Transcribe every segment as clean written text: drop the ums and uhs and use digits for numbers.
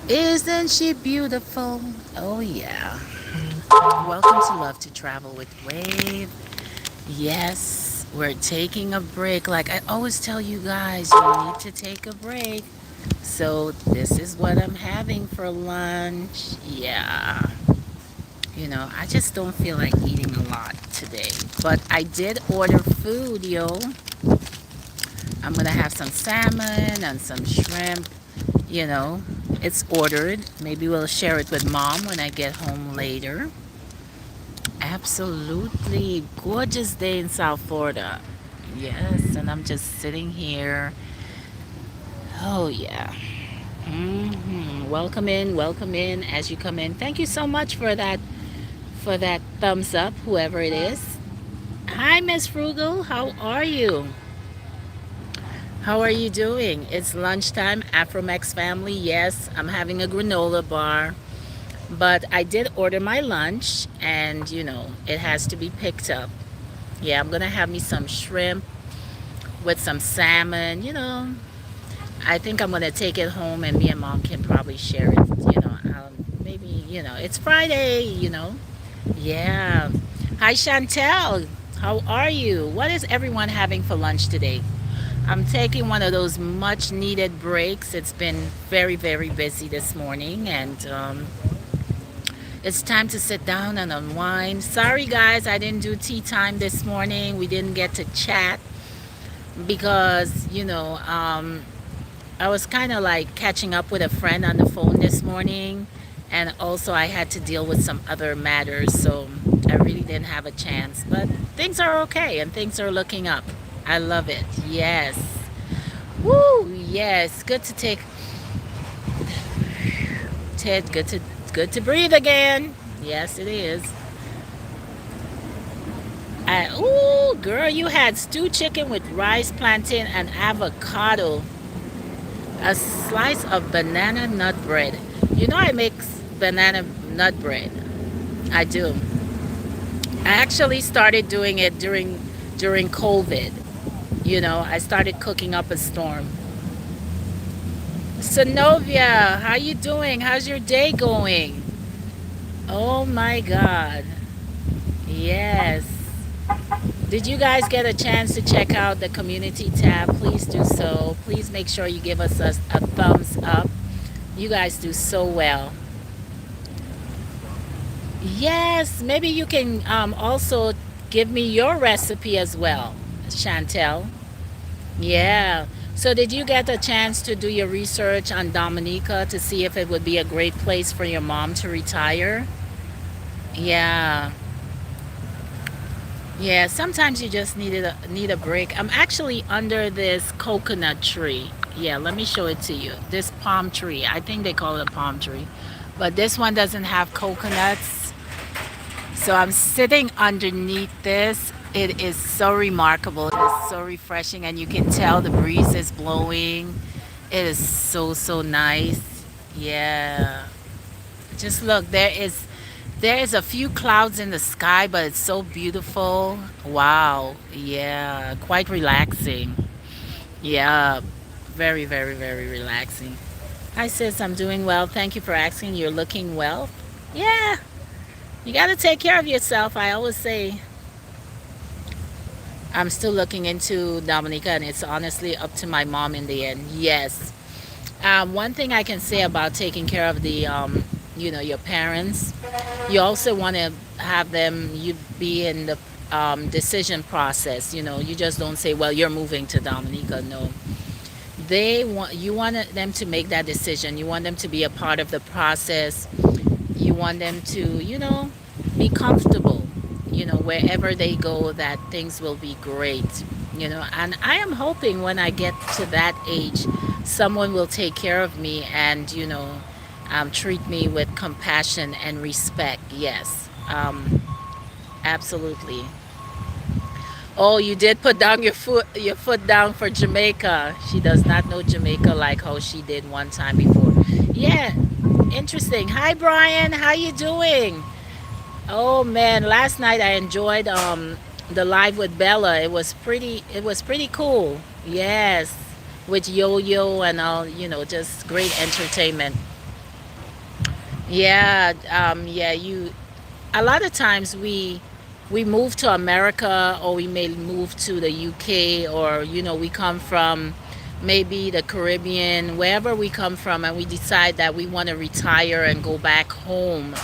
Isn't she beautiful? Oh, yeah. Welcome to Love to Travel with Wave. Yes, we're taking a break. Like I always tell you guys, you need to take a break. So, this is what I'm having for lunch. Yeah. I just don't feel like eating a lot today. But I did order food, yo. I'm gonna have some salmon and some shrimp. You know, it's ordered. Maybe we'll share it with mom when I get home later. Absolutely gorgeous day in South Florida. Yes, and I'm just sitting here. Oh, yeah. Welcome in as you come in. Thank you so much for that thumbs up, whoever it is. Hi, Miss Frugal. How are you? How are you doing? It's lunchtime, Afromex family. Yes, I'm having a granola bar, but I did order my lunch, and it has to be picked up. Yeah, I'm gonna have me some shrimp with some salmon. I think I'm gonna take it home, and me and mom can probably share it. Maybe it's Friday. Yeah. Hi, Chantel. How are you? What is everyone having for lunch today? I'm taking one of those much needed breaks. It's been very, very busy this morning, and it's time to sit down and unwind. Sorry, guys, I didn't do tea time this morning. We didn't get to chat because, I was kind of like catching up with a friend on the phone this morning, and also I had to deal with some other matters, so I really didn't have a chance. But things are okay, and things are looking up. I love it. Yes. Woo! Yes. Good to take. Ted, good to breathe again. Yes, it is. Ooh, girl, you had stewed chicken with rice, plantain, and avocado. A slice of banana nut bread. I make banana nut bread. I do. I actually started doing it during COVID. I started cooking up a storm. Sonovia, how you doing? How's your day going? Oh my God. Yes. Did you guys get a chance to check out the community tab? Please do so. Please make sure you give us a thumbs up. You guys do so well. Yes, maybe you can also give me your recipe as well, Chantel. Yeah. So, did you get a chance to do your research on Dominica to see if it would be a great place for your mom to retire? Yeah. Yeah, sometimes you just need a break. I'm actually under this coconut tree. Yeah, let me show it to you. This palm tree. I think they call it a palm tree. But this one doesn't have coconuts. So I'm sitting underneath this. It is so remarkable. It is so refreshing, and you can tell the breeze is blowing. It is so, so nice. Yeah. Just look, there is a few clouds in the sky, but it's so beautiful. Wow. Yeah, quite relaxing. Yeah, very, very, very relaxing. Hi, sis. I'm doing well. Thank you for asking. You're looking well. Yeah, you got to take care of yourself. I always say I'm still looking into Dominica, and it's honestly up to my mom in the end. Yes. One thing I can say about taking care of your parents, you also want to have them you be in the decision process. You just don't say, well, you're moving to Dominica. No, you want them to make that decision. You want them to be a part of the process. You want them to be comfortable, wherever they go, that things will be great. And I am hoping when I get to that age, someone will take care of me and treat me with compassion and respect. Yes, absolutely. Oh, you did put down your foot down for Jamaica. She does not know Jamaica like how she did one time before. Yeah, interesting. Hi, Brian. How you doing? Oh man, last night I enjoyed the live with Bella. It was pretty cool. Yes, with Yo Yo and all, just great entertainment. Yeah, yeah, you a lot of times we move to America, or we may move to the UK, or we come from maybe the Caribbean, wherever we come from, and we decide that we want to retire and go back home.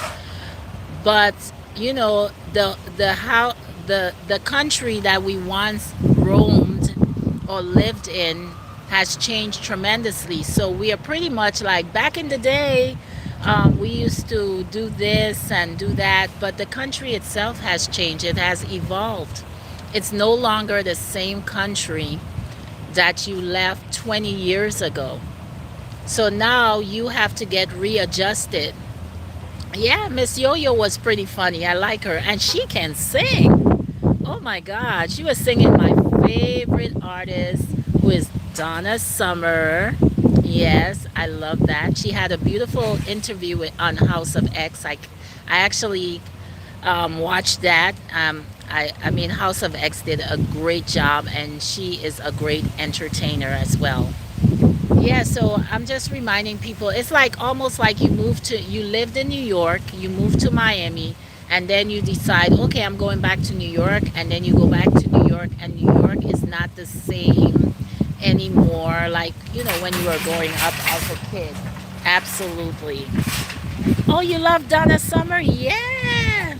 But the country that we once roamed or lived in has changed tremendously. So we are pretty much like back in the day. We used to do this and do that, but the country itself has changed. It has evolved. It's no longer the same country that you left 20 years ago. So now you have to get readjusted. Yeah, Miss Yo-Yo was pretty funny. I like her. And she can sing. Oh my God. She was singing my favorite artist, who is Donna Summer. Yes, I love that. She had a beautiful interview on House of X. I actually watched that. I mean, House of X did a great job, and she is a great entertainer as well. Yeah, so I'm just reminding people, it's like almost like you lived in New York, you moved to Miami, and then you decide, okay, I'm going back to New York, and then you go back to New York, and New York is not the same anymore, like, when you were growing up as a kid. Absolutely. Oh, you love Donna Summer? Yeah.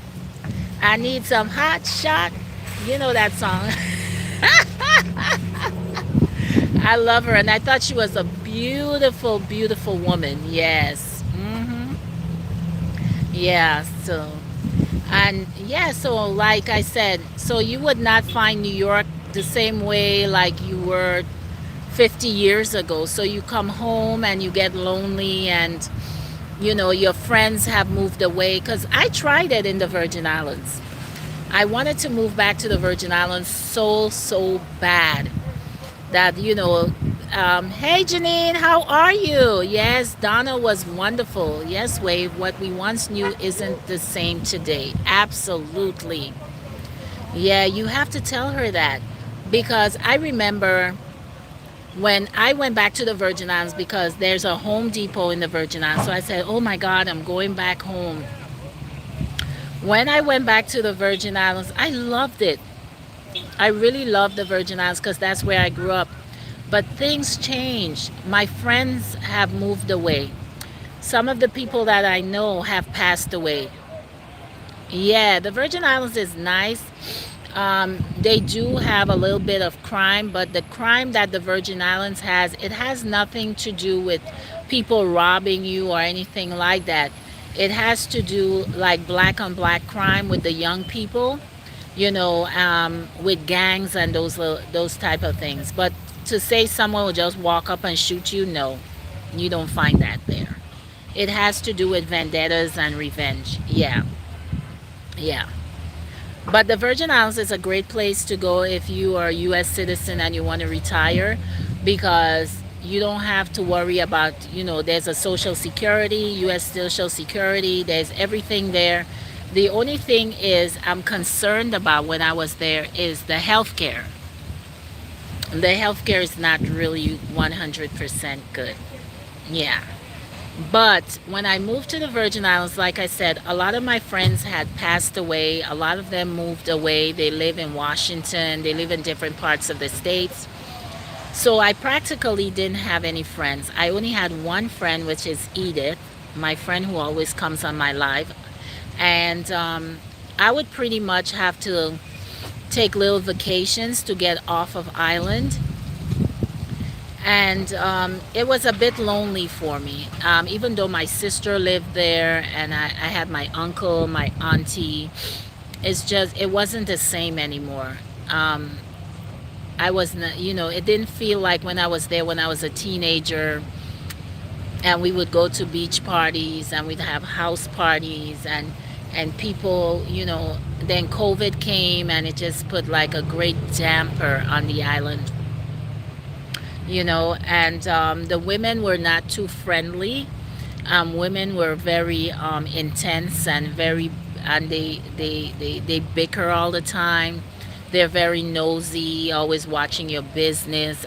I need some hot shot. You know that song. I love her, and I thought she was a beautiful, beautiful woman. Yes. Yeah. So like I said, so you would not find New York the same way like you were 50 years ago. So you come home and you get lonely, and your friends have moved away. Because I tried it in the Virgin Islands. I wanted to move back to the Virgin Islands so bad that hey Janine, how are you? Yes, Donna was wonderful. Yes, Wave, what we once knew isn't the same today. Absolutely. Yeah, you have to tell her that, because I remember when I went back to the Virgin Islands, because there's a Home Depot in the Virgin Islands. So I said, oh my God, I'm going back home. When I went back to the Virgin Islands, I loved it. I really loved the Virgin Islands because that's where I grew up. But things changed. My friends have moved away. Some of the people that I know have passed away. Yeah, the Virgin Islands is nice. They do have a little bit of crime, but the crime that the Virgin Islands has, it has nothing to do with people robbing you or anything like that. It has to do like black on black crime with the young people, with gangs and those type of things. But to say someone will just walk up and shoot you, no, you don't find that there. It has to do with vendettas and revenge. Yeah, yeah. But the Virgin Islands is a great place to go if you are a U.S. citizen and you want to retire, because you don't have to worry about, there's a social security, U.S. social security, there's everything there. The only thing is I'm concerned about when I was there is the healthcare. The healthcare is not really 100% good. Yeah. But when I moved to the Virgin Islands, like I said, a lot of my friends had passed away. A lot of them moved away. They live in Washington, they live in different parts of the states. So I practically didn't have any friends. I only had one friend, which is Edith, my friend who always comes on my live. And I would pretty much have to take little vacations to get off of island. And it was a bit lonely for me, even though my sister lived there, and I had my uncle, my auntie. It wasn't the same anymore. I wasn't, it didn't feel like when I was there when I was a teenager, and we would go to beach parties and we'd have house parties, and people, then COVID came and it just put like a great damper on the island. And the women were not too friendly. Women were very intense and they bicker all the time. They're very nosy, always watching your business.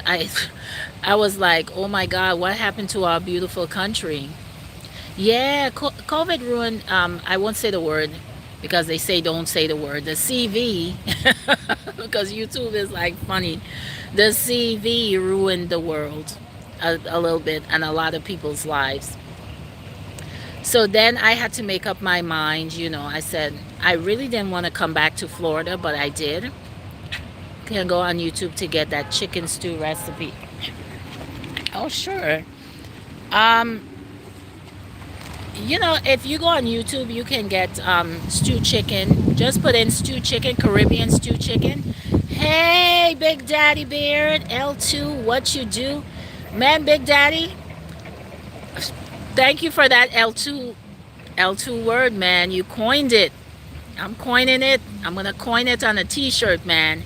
I was like, oh my God, what happened to our beautiful country? Yeah, COVID ruined, I won't say the word because they say don't say the word. The CV, because YouTube is like funny. The CV ruined the world a little bit and a lot of people's lives. So then I had to make up my mind. I said, I really didn't want to come back to Florida, but I did. Can go on YouTube to get that chicken stew recipe. Oh, sure. Um, if you go on YouTube, you can get stew chicken. Just put in stew chicken, Caribbean stew chicken. Hey, Big Daddy Beard, L2, what you do? Man, Big Daddy, thank you for that L2 word, man. You coined it. I'm coining it. I'm going to coin it on a t-shirt, man.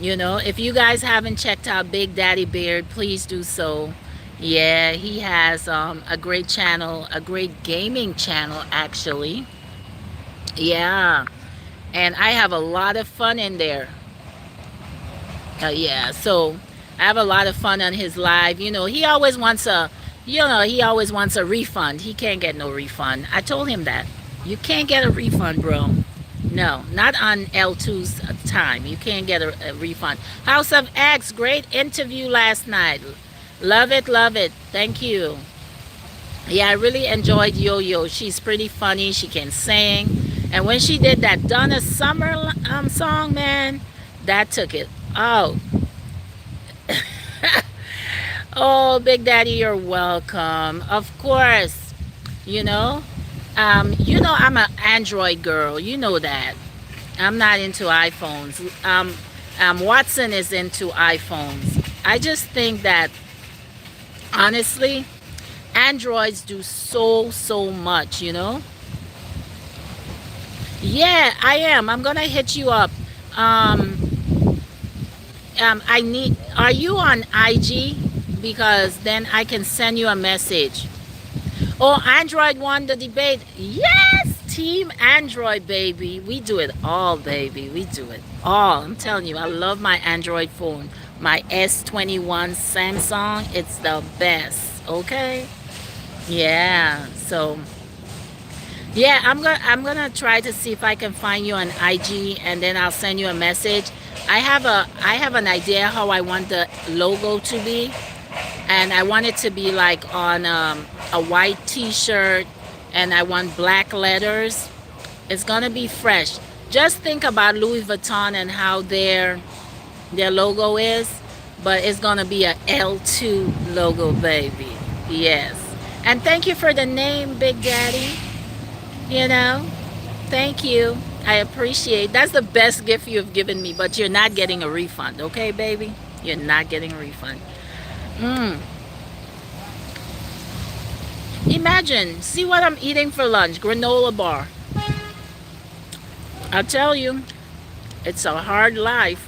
If you guys haven't checked out Big Daddy Beard, please do so. Yeah, he has a great channel, a great gaming channel, actually. Yeah, and I have a lot of fun in there. Yeah, so I have a lot of fun on his live. He always wants a refund. He can't get no refund. I told him that. You can't get a refund, bro. No, not on L2's time. You can't get a refund. House of X, great interview last night. Love it, love it. Thank you. Yeah, I really enjoyed Yo-Yo. She's pretty funny. She can sing. And when she did that Donna Summer song, man, that took it. Oh, oh, Big Daddy, you're welcome. Of course, you know. I'm an Android girl. You know that. I'm not into iPhones. Watson is into iPhones. I just think that honestly, Androids do so much. Yeah, I am. I'm gonna hit you up. I need. Are you on IG? Because then I can send you a message. Oh, Android won the debate. Yes, Team Android, baby. We do it all, baby. We do it all. I'm telling you, I love my Android phone. My S21 Samsung. It's the best. Okay. Yeah. So yeah, I'm gonna try to see if I can find you on IG, and then I'll send you a message. I have an idea how I want the logo to be, and I want it to be like on a white T-shirt, and I want black letters. It's gonna be fresh. Just think about Louis Vuitton and how their logo is, but it's gonna be a L2 logo, baby. Yes. And thank you for the name, Big Daddy. Thank you. I appreciate. That's the best gift you've given me, but you're not getting a refund, okay, baby? You're not getting a refund. Mm. Imagine, see what I'm eating for lunch, granola bar. I'll tell you, it's a hard life.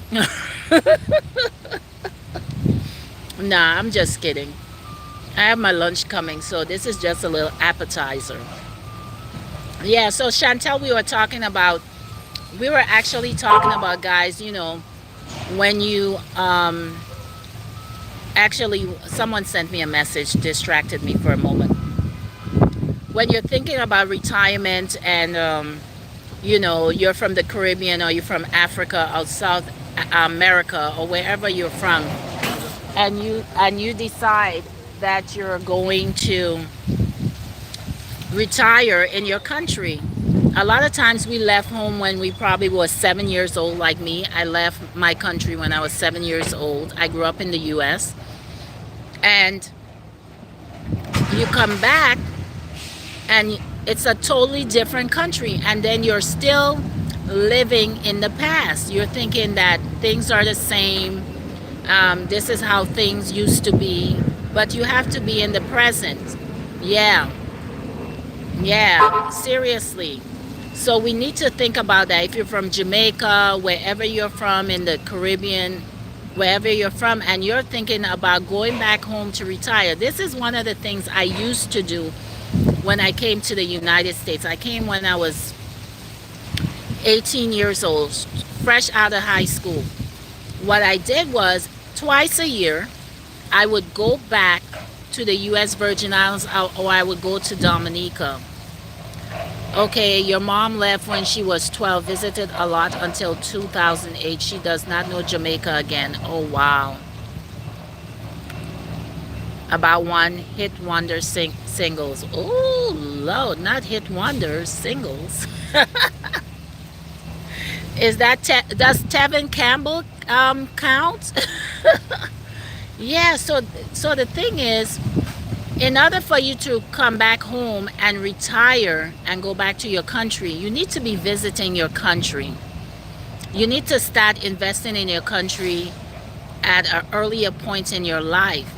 Nah, I'm just kidding. I have my lunch coming, so this is just a little appetizer. Yeah, so Chantel, we were actually talking about, guys, when you, actually, someone sent me a message, distracted me for a moment. When you're thinking about retirement and, you're from the Caribbean or you're from Africa or South America or wherever you're from, and you decide that you're going to retire in your country. A lot of times we left home when we probably was 7 years old, like me. I left my country when I was 7 years old. I grew up in the US. And you come back and it's a totally different country. And then you're still living in the past. You're thinking that things are the same. This is how things used to be. But you have to be in the present. Yeah. Yeah, seriously. So we need to think about that. If you're from Jamaica, wherever you're from in the Caribbean, wherever you're from, and you're thinking about going back home to retire, this is one of the things I used to do when I came to the United States. I came when I was 18 years old, fresh out of high school. What I did was twice a year, I would go back to the U.S. Virgin Islands, or I would go to Dominica. Okay, your mom left when she was 12, visited a lot until 2008. She does not know Jamaica again. Oh, wow. About one hit wonder singles. Oh, Lord, not hit wonders, singles. Is that, does Tevin Campbell count? Yeah, so the thing is, in order for you to come back home and retire and go back to your country, you need to be visiting your country. You need to start investing in your country at an earlier point in your life.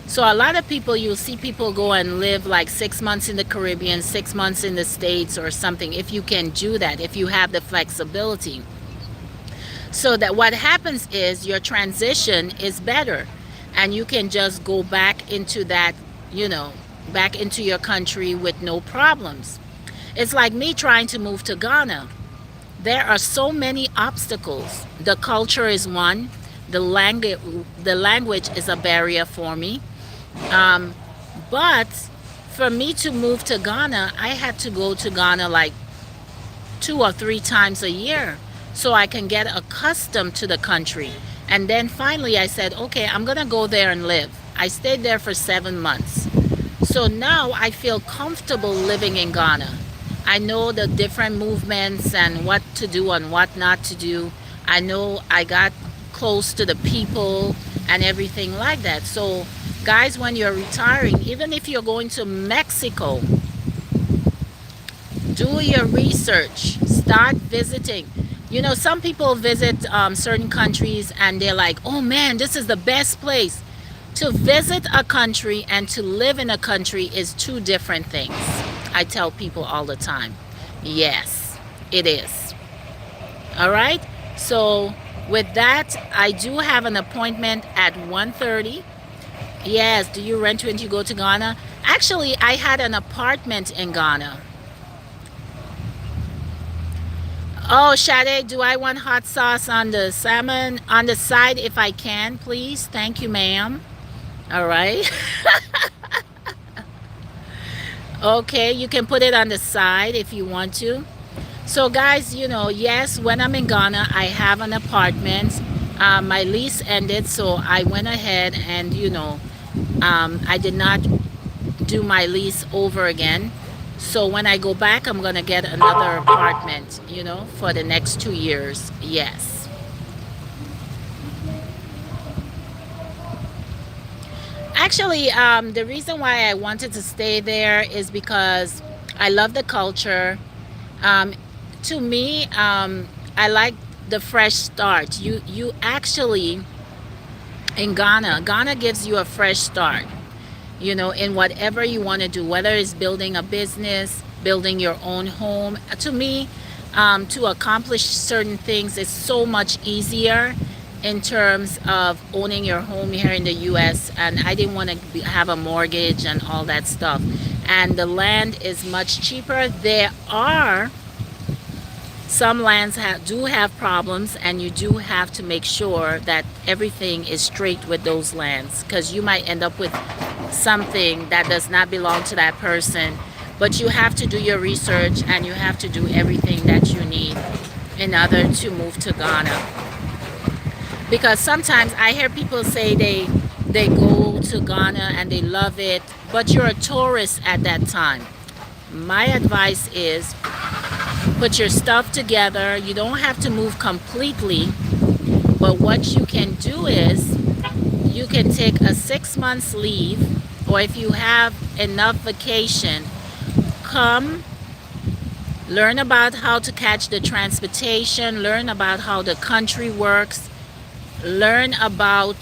So a lot of people, you'll see people go and live like 6 months in the Caribbean, 6 months in the States or something, if you can do that, if you have the flexibility. So that what happens is your transition is better and you can just go back into that, you know, back into your country with no problems. It's like me trying to move to Ghana. There are so many obstacles. The culture is one. The language is a barrier for me. But for me to move to Ghana, I had to go to Ghana like 2 or 3 times a year so I can get accustomed to the country. And then finally I said, okay, I'm gonna go there and live. I stayed there for 7 months. So now I feel comfortable living in Ghana. I know the different movements and what to do and what not to do. I know I got close to the people and everything like that. So guys, when you're retiring, even if you're going to Mexico, do your research, start visiting. You know, some people visit certain countries and they're like, oh man, this is the best place. To visit a country and to live in a country is two different things. I tell people all the time. Yes, it is. All right. So with that, I do have an appointment at 1:30. Yes, do you rent when you go to Ghana? Actually, I had an apartment in Ghana. Oh, Sade, do I want hot sauce on the salmon on the side if I can, please? Thank you, ma'am. All right. Okay, you can put it on the side if you want to. So guys, you know, yes, when I'm in Ghana, I have an apartment. My lease ended, so I went ahead and, you know, I did not do my lease over again. So when I go back, I'm gonna get another apartment, you know, for the next 2 years. Yes. Actually, the reason why I wanted to stay there is because I love the culture. Um, to me, I like the fresh start. You actually in Ghana gives you a fresh start. You know, in whatever you want to do, whether it's building a business, building your own home. To me, to accomplish certain things is so much easier in terms of owning your home here in the US. And I didn't want to have a mortgage and all that stuff. And the land is much cheaper. There are some lands do have problems, and you do have to make sure that everything is straight with those lands, because you might end up with something that does not belong to that person. But you have to do your research and you have to do everything that you need in order to move to Ghana. Because sometimes I hear people say they go to Ghana and they love it, but you're a tourist at that time. My advice is put your stuff together. You don't have to move completely, but what you can do is you can take a 6 months leave, or if you have enough vacation, come learn about how to catch the transportation, learn about how the country works, learn about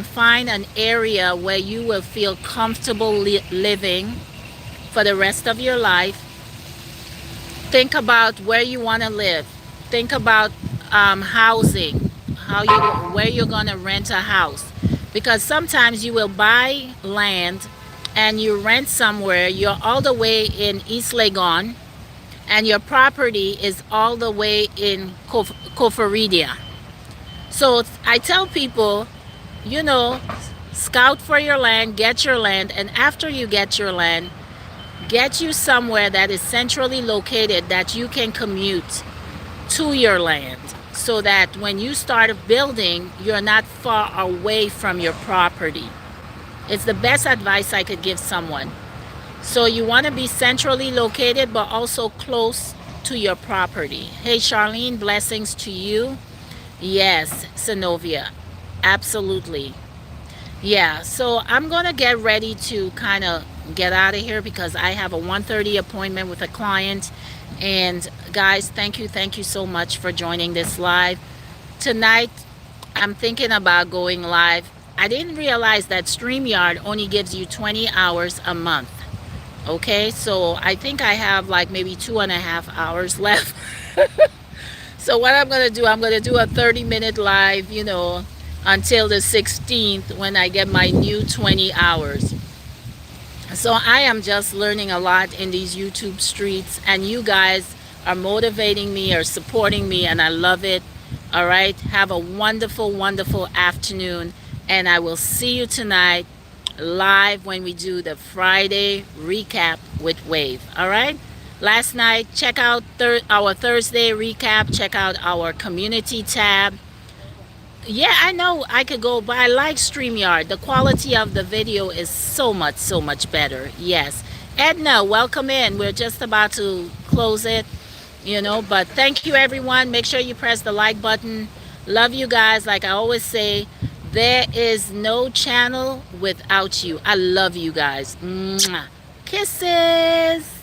find an area where you will feel comfortable living for the rest of your life. Think about where you want to live. Think about housing, where you're going to rent a house. Because sometimes you will buy land and you rent somewhere, you're all the way in East Legon, and your property is all the way in Koforidua. So I tell people, you know, Scout for your land, get your land, and after you get your land, get you somewhere that is centrally located that you can commute to your land, so that when you start building, you're not far away from your property. It's the best advice I could give someone. So you want to be centrally located, but also close to your property. Hey, Charlene, blessings to you. Yes, Synovia, absolutely. Yeah, so I'm going to get ready to kind of get out of here because I have a 1:30 appointment with a client. And guys, thank you so much for joining this live. Tonight, I'm thinking about going live. I didn't realize that StreamYard only gives you 20 hours a month. Okay, so I think I have like maybe 2.5 hours left. So what I'm gonna do, I'm gonna do a 30-minute live, until the 16th when I get my new 20 hours. So I am just learning a lot in these YouTube streets, and you guys are motivating me or supporting me, and I love it. All right, have a wonderful, wonderful afternoon, and I will see you tonight live when we do the Friday recap with Wave. All right, last night, check out our Thursday recap, check out our community tab. Yeah, I know I could go, but I like StreamYard. The quality of the video is so much better. Yes. Edna, welcome in. We're just about to close it, but thank you, everyone. Make sure you press the like button. Love you guys. Like I always say, there is no channel without you. I love you guys. Mwah. Kisses.